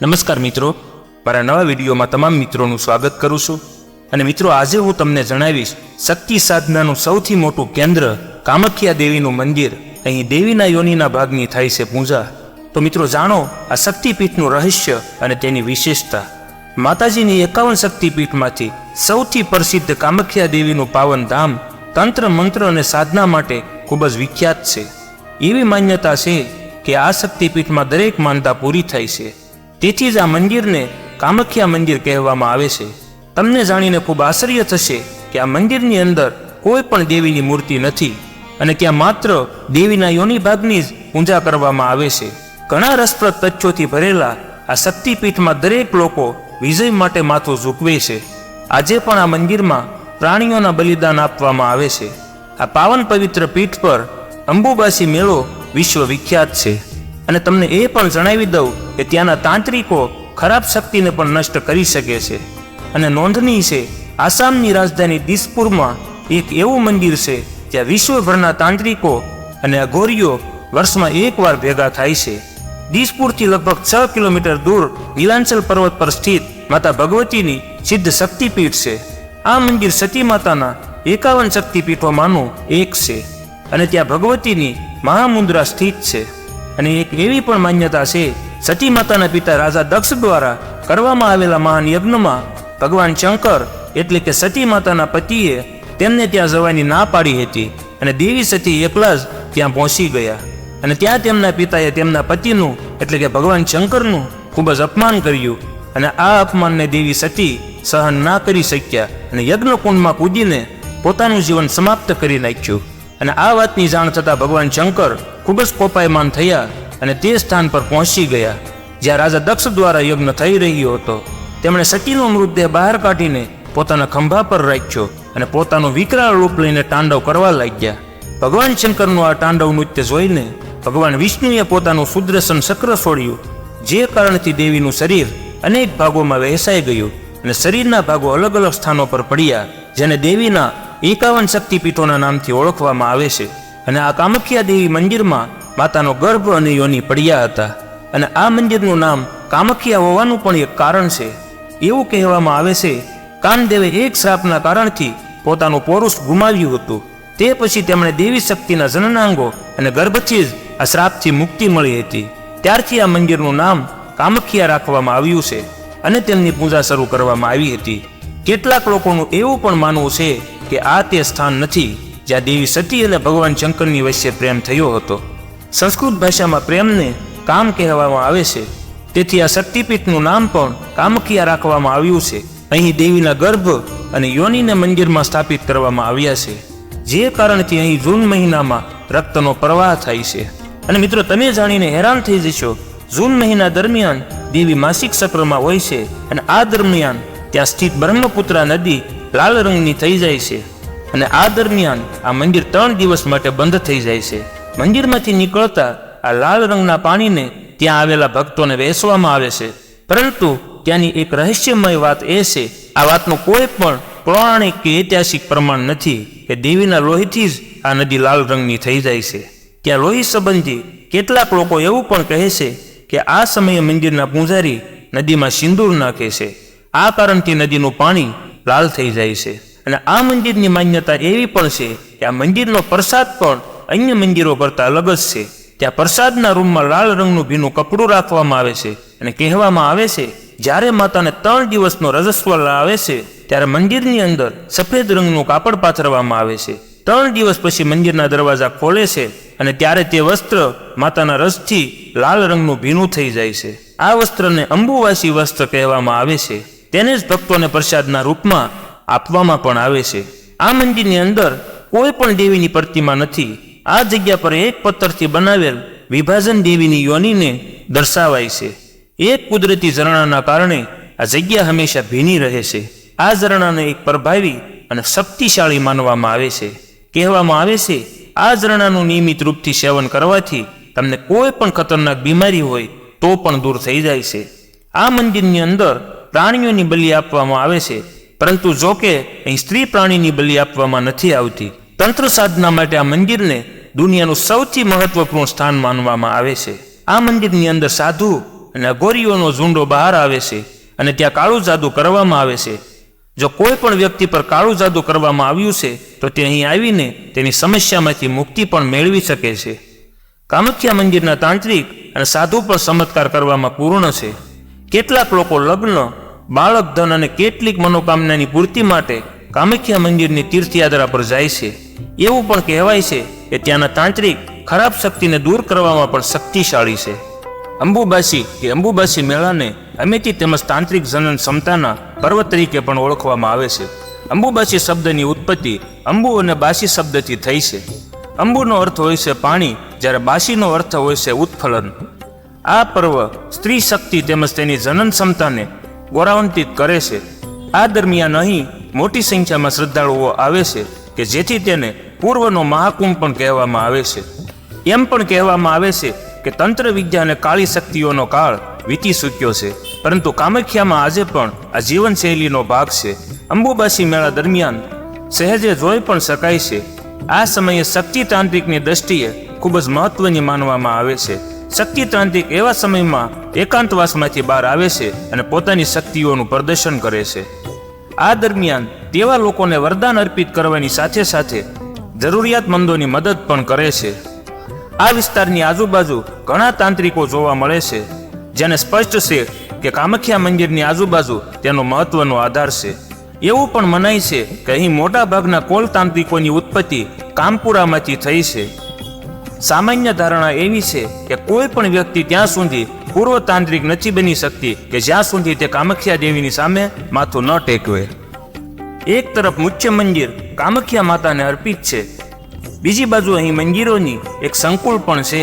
નમસ્કાર મિત્રો, મારા નવા વિડીયોમાં તમામ મિત્રોનું સ્વાગત કરું છું. અને મિત્રો, આજે હું તમને જણાવીશ શક્તિ સાધનાનું સૌથી મોટું કેન્દ્ર કામખ્યા દેવીનું મંદિર. અહીં દેવીના યોનિના ભાગની થાય છે પૂજા. તો મિત્રો જાણો આ શક્તિપીઠનું રહસ્ય અને તેની વિશેષતા. માતાજીની 51 શક્તિપીઠમાંથી સૌથી પ્રસિદ્ધ કામખ્યા દેવીનું પાવન ધામ તંત્ર મંત્ર અને સાધના માટે ખૂબ જ વિખ્યાત છે. એવી માન્યતા છે કે આ શક્તિપીઠમાં દરેક માનતા પૂરી થાય છે. તેથી જ આ મંદિરને કામખ્યા મંદિર કહેવામાં આવે છે. તમને જાણીને ખૂબ આશ્ચર્ય થશે કે આ મંદિરની અંદર કોઈ પણ દેવીની મૂર્તિ નથી અને ત્યાં માત્ર દેવીના યોનિ ભાગની જ પૂજા કરવામાં આવે છે. ઘણા રસપ્રદ તથ્યોથી ભરેલા આ શક્તિપીઠમાં દરેક લોકો વિજય માટે માથું ઝૂકવે છે. આજે પણ આ મંદિરમાં પ્રાણીઓના બલિદાન આપવામાં આવે છે. આ પાવન પવિત્ર પીઠ પર અંબુબાસી મેળો વિશ્વ વિખ્યાત છે. અને તમને એ પણ જણાવી દઉં કે ત્યાંના તાંત્રિકો ખરાબ શક્તિને પણ નષ્ટ કરી શકે છે. અને નોંધનીય છે, આસામની રાજધાની દિસપુરમાં એક એવું મંદિર છે જ્યાં વિશ્વભરના તાંત્રિકો અને અઘોરીઓ વર્ષમાં એકવાર ભેગા થાય છે. દિસપુરથી લગભગ 6 કિલોમીટર દૂર નીલાંચલ પર્વત પર સ્થિત માતા ભગવતીની સિદ્ધ શક્તિપીઠ છે. આ મંદિર સતી માતાના 51 શક્તિપીઠોમાંનું એક છે અને ત્યાં ભગવતીની મહામુદ્રા સ્થિત છે. અને એક એવી પણ માન્યતા છે, સતી માતાના પિતા રાજા દક્ષ દ્વારા કરવામાં આવેલા મહાન યજ્ઞમાં ભગવાન શંકર એટલે કે સતી માતાના પતિએ તેમને ત્યાં જવાની ના પાડી હતી અને દેવી સતી એકલા જ ત્યાં પહોંચી ગયા. અને ત્યાં તેમના પિતાએ તેમના પતિનું એટલે કે ભગવાન શંકરનું ખૂબ જ અપમાન કર્યું. અને આ અપમાનને દેવી સતી સહન ના કરી શક્યા અને યજ્ઞકુંડમાં કૂદીને પોતાનું જીવન સમાપ્ત કરી નાખ્યું. અને આ વાતની જાણ થતાં ભગવાન શંકર ખૂબ જ કોપાયમાન થયા અને તે સ્થાન પર પહોંચી ગયા જ્યાં રાજા દક્ષ દ્વારા યજ્ઞ થઈ રહ્યો હતો. તેમણે સતીનો મૃતદેહ બહાર કાઢીને પોતાના ખંભા પર રાખ્યો અને પોતાનું વિકરાળ રૂપ લઈને તાંડવ કરવા લાગ્યા. ભગવાન શંકરનું આ તાંડવ નૃત્ય જોઈને ભગવાન વિષ્ણુએ પોતાનું સુદર્શન ચક્ર છોડ્યું, જે કારણથી દેવીનું શરીર અનેક ભાગોમાં વહેંચાઈ ગયું અને શરીરના ભાગો અલગ અલગ સ્થાનો પર પડ્યા, જેને દેવીના 51 શક્તિપીઠોના નામથી ઓળખવામાં આવે છે. અને આ કામખ્યા દેવી મંદિરમાં માતાનો ગર્ભ અને યોનિ પડ્યા હતા. અને આ મંદિરનું નામ કામખ્યા હોવાનું પણ એક કારણ છે. એવું કહેવામાં આવે છે, કામદેવે એક શ્રાપના કારણથી પોતાનું પૌરુષ ગુમાવ્યું હતું. તે પછી તેમણે દેવી શક્તિના જનનાંગો અને ગર્ભથી જ આ શ્રાપથી મુક્તિ મળી હતી. ત્યારથી આ મંદિરનું નામ કામખ્યા રાખવામાં આવ્યું છે અને તેમની પૂજા શરૂ કરવામાં આવી હતી. કેટલાક લોકોનું એવું પણ માનવું છે કે આ તે સ્થાન નથી જ્યાં દેવી સતી અને ભગવાન શંકરની વચ્ચે પ્રેમ થયો હતો. સંસ્કૃત ભાષામાં પ્રેમને કામ કહેવામાં આવે છે, તેથી આ શક્તિપીઠનું નામ પણ કામખ્યા રાખવામાં આવ્યું છે. અહીં દેવીના ગર્ભ અને યોનિને મંદિરમાં સ્થાપિત કરવામાં આવ્યા છે, જે કારણથી અહીં જૂન મહિનામાં રક્તનો પ્રવાહ થાય છે. અને મિત્રો, તમે જાણીને હેરાન થઈ જશો, જૂન મહિના દરમિયાન દેવી માસિક ચક્રમાં હોય છે અને આ દરમિયાન ત્યાં સ્થિત બ્રહ્મપુત્રા નદી લાલ રંગની થઈ જાય છે. અને આ દરમિયાન આ મંદિર 3 દિવસ માટે બંધ થઈ જાય છે. મંદિરમાંથી નીકળતા આ લાલ રંગના પાણીને ત્યાં આવેલા ભક્તોને વહેંચવામાં આવે છે. પરંતુ ત્યાંની એક રહસ્યમય વાત એ છે, આ વાતનું કોઈ પણ પૌરાણિક કે ઐતિહાસિક પ્રમાણ નથી કે દેવીના લોહીથી જ આ નદી લાલ રંગની થઈ જાય છે. ત્યાં લોહી સંબંધી કેટલાક લોકો એવું પણ કહે છે કે આ સમયે મંદિરના પૂજારી નદીમાં સિંદૂર નાખે છે. આ કારણથી નદીનું પાણી લાલ થઈ જાય છે. અને આ મંદિરની માન્યતા એવી પણ છે કે આ મંદિરનો પ્રસાદ પણ અન્ય મંદિરો કરતાં અલગ જ છે. ત્યાં પ્રસાદના રૂમમાં લાલ રંગનું ભીનું કપડું રાખવામાં આવે છે અને કહેવામાં આવે છે, જ્યારે માતાને 3 દિવસનો રજસ્વ આવે છે ત્યારે મંદિરની અંદર સફેદ રંગનું કાપડ પાથરવામાં આવે છે. 3 દિવસ પછી મંદિરના દરવાજા ખોલે છે અને ત્યારે તે વસ્ત્ર માતાના રસથી લાલ રંગનું ભીનું થઈ જાય છે. આ વસ્ત્રને અંબુવાસી વસ્ત્ર કહેવામાં આવે છે. તેને જ ભક્તોને પ્રસાદના રૂપમાં આપવામાં પણ આવે છે. આ મંદિરની અંદર કોઈ પણ દેવીની પ્રતિમા નથી. આ જગ્યા પર એક પથ્થરથી બનાવેલ વિભાજન દેવીની યોનિને દર્શાવાય છે. એક કુદરતી ઝરણાના કારણે આ જગ્યા હંમેશા ભીની રહે છે. આ ઝરણાને એક પ્રભાવી અને શક્તિશાળી માનવામાં આવે છે. કહેવામાં આવે છે, આ ઝરણાનું નિયમિત રૂપથી સેવન કરવાથી તમને કોઈ પણ ખતરનાક બીમારી હોય તો પણ દૂર થઈ જાય છે. આ મંદિરની અંદર પ્રાણીઓની બલિ આપવામાં આવે છે, પરંતુ જો કે અહીં સ્ત્રી પ્રાણીની બલિ આપવામાં નથી આવતી. તંત્ર સાધના માટે આ મંદિરને દુનિયાનું સૌથી મહત્વપૂર્ણ સ્થાન માનવામાં આવે છે. આ મંદિરની અંદર સાધુ અને અઘોરીઓનો ઝુંડો બહાર આવે છે અને ત્યાં કાળું જાદુ કરવામાં આવે છે. જો કોઈ પણ વ્યક્તિ પર કાળું જાદુ કરવામાં આવ્યું છે તો તે અહીં આવીને તેની સમસ્યામાંથી મુક્તિ પણ મેળવી શકે છે. કામાખ્યા મંદિરના તાંત્રિક અને સાધુ પણ ચમત્કાર કરવામાં પૂર્ણ છે. કેટલાક લોકો લગ્ન, બાળક, ધન અને કેટલીક મનોકામનાની પૂર્તિ માટે કામાખ્યા મંદિરની તીર્થયાત્રા પર જાય છે. એવું પણ કહેવાય છે કે ત્યાંના તાંત્રિક ખરાબ શક્તિને દૂર કરવામાં પણ શક્તિશાળી છે. અંબુબાસી કે અંબુબાસી મેળાને અમેથી તેમજ તાંત્રિક જનન ક્ષમતાના પર્વ તરીકે પણ ઓળખવામાં આવે છે. અંબુબાસી શબ્દની ઉત્પત્તિ અંબુ અને બાસી શબ્દથી થઈ છે. અંબુનો અર્થ હોય છે પાણી, જ્યારે બાસીનો અર્થ હોય છે ઉત્ફલન. આ પર્વ સ્ત્રી શક્તિ તેમજ તેની જનન ક્ષમતાને ગૌરવાન્વિત કરે છે. આ દરમિયાન અહીં મોટી સંખ્યામાં શ્રદ્ધાળુઓ આવે છે કે જેથી તેને પૂર્વનો મહાકુંભ પણ કહેવામાં આવે છે. એમ પણ કહેવામાં આવે છે કે તંત્ર વિદ્યા અને કાળી શક્તિઓનો કાળ વીતી ચૂક્યો છે, પરંતુ કામાખ્યામાં આજે પણ આ જીવનશૈલીનો ભાગ છે. અંબુબાસી મેળા દરમિયાન સહેજે જોઈ પણ શકાય છે. આ સમયે શક્તિ તાંત્રિકની દ્રષ્ટિએ ખૂબ જ મહત્વની માનવામાં આવે છે. શક્તિ તાંત્રિક એવા સમયમાં એકાંતવાસમાંથી બહાર આવે છે અને પોતાની શક્તિઓનું પ્રદર્શન કરે છે. આ દરમિયાન તેવા લોકોને વરદાન અર્પિત કરવાની સાથે સાથે જરૂરિયાતમંદોની મદદ પણ કરે છે. આ વિસ્તારની આજુબાજુ ઘણા તાંત્રિકો જોવા મળે છે, જેને સ્પષ્ટ છે કે કામાખ્યા મંદિરની આજુબાજુ તેનો મહત્વનો આધાર છે. એવું પણ મનાય છે કે અહીં મોટા ભાગના કોલ તાંત્રિકોની ઉત્પત્તિ કામપુરામાંથી થઈ છે. સામાન્ય ધારણા એવી છે કે કોઈ પણ વ્યક્તિ ત્યાં સુધી પૂર્વ તાંત્રિક નથી બની શકતી કે જ્યાં સુધી તે કામાખ્યા દેવીની સામે માથું ન ટેકવે. એક તરફ મુખ્ય મંદિર કામાખ્યા માતાને અર્પિત છે, બીજી બાજુ અહીં મંદિરોની એક સંકુલ પણ છે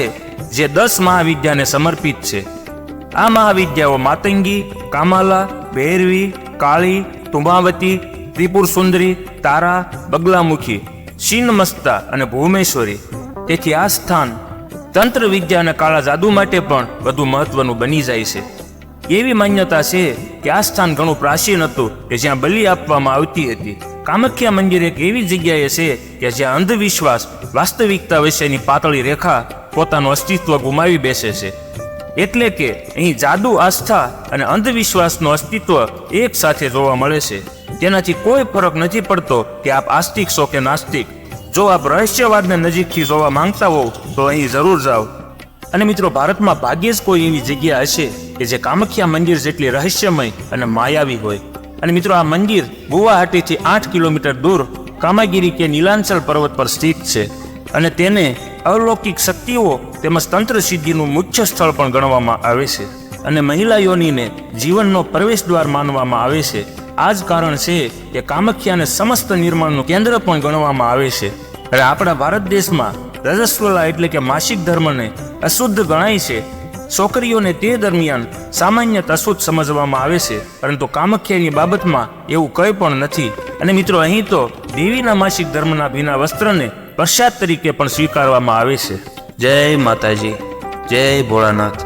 જે 10 મહાવિદ્યાને સમર્પિત છે. આ મહાવિદ્યાઓ માતંગી, કામાલા, ભૈરવી, કાળી, તુંબાવતી, ત્રિપુર સુંદરી, તારા, બગલામુખી, શીનમસ્તા અને ભૂમેશ્વરી. તેથી આ સ્થાન તંત્ર વિદ્યા અને કાળા જાદુ માટે પણ વધુ મહત્વનું બની જાય છે. એવી માન્યતા છે કે આ સ્થાન ઘણું પ્રાચીન હતું કે જ્યાં બલિ આપવામાં આવતી હતી. કામાખ્યા મંદિર એક એવી જગ્યાએ છે કે જ્યાં અંધવિશ્વાસ વાસ્તવિકતા વચ્ચેની પાતળી રેખા પોતાનું અસ્તિત્વ ગુમાવી બેસે છે. એટલે કે અહીં જાદુ, આસ્થા અને અંધવિશ્વાસનું અસ્તિત્વ એક સાથે જોવા મળે છે. તેનાથી કોઈ ફરક નથી પડતો કે આપ આસ્તિક છો કે નાસ્તિક. જો આપ રહસ્યવાદને નજીકથી જોવા માંગતા હો તો અહીં જરૂર જાઓ. અને મિત્રો, ભારતમાં ભાગ્યે જ કોઈ એવી જગ્યા હશે કે જે કામાખ્યા મંદિર જેટલી રહસ્યમય અને માયાવી હોય. અને મિત્રો, આ મંદિર ગુવાહાટીથી 8 કિલોમીટર દૂર કામાગીરી કે નીલાંચલ પર્વત પર સ્થિત છે અને તેને અલૌકિક શક્તિઓ તેમજ તંત્ર સિદ્ધિનું મુખ્ય સ્થળ પણ ગણવામાં આવે છે અને મહિલા યોનિને જીવનનો પ્રવેશ દ્વાર માનવામાં આવે છે. આ જ કારણ છે કે કામાખ્યાને સમસ્ત નિર્માણનું કેન્દ્ર પણ ગણવામાં આવે છે. અને આપણા ભારત દેશમાં રજસ્વલા એટલે કે માસિક ધર્મને અશુદ્ધ ગણાય છે. છોકરીઓને તે દરમિયાન સામાન્ય અશુદ્ધ સમજવામાં આવે છે, પરંતુ કામાખ્યાની બાબતમાં એવું કંઈ પણ નથી. અને મિત્રો, અહીં તો દેવીના માસિક ધર્મના ભીના વસ્ત્રને પ્રસાદ તરીકે પણ સ્વીકારવામાં આવે છે. જય માતાજી, જય ભોળાનાથ.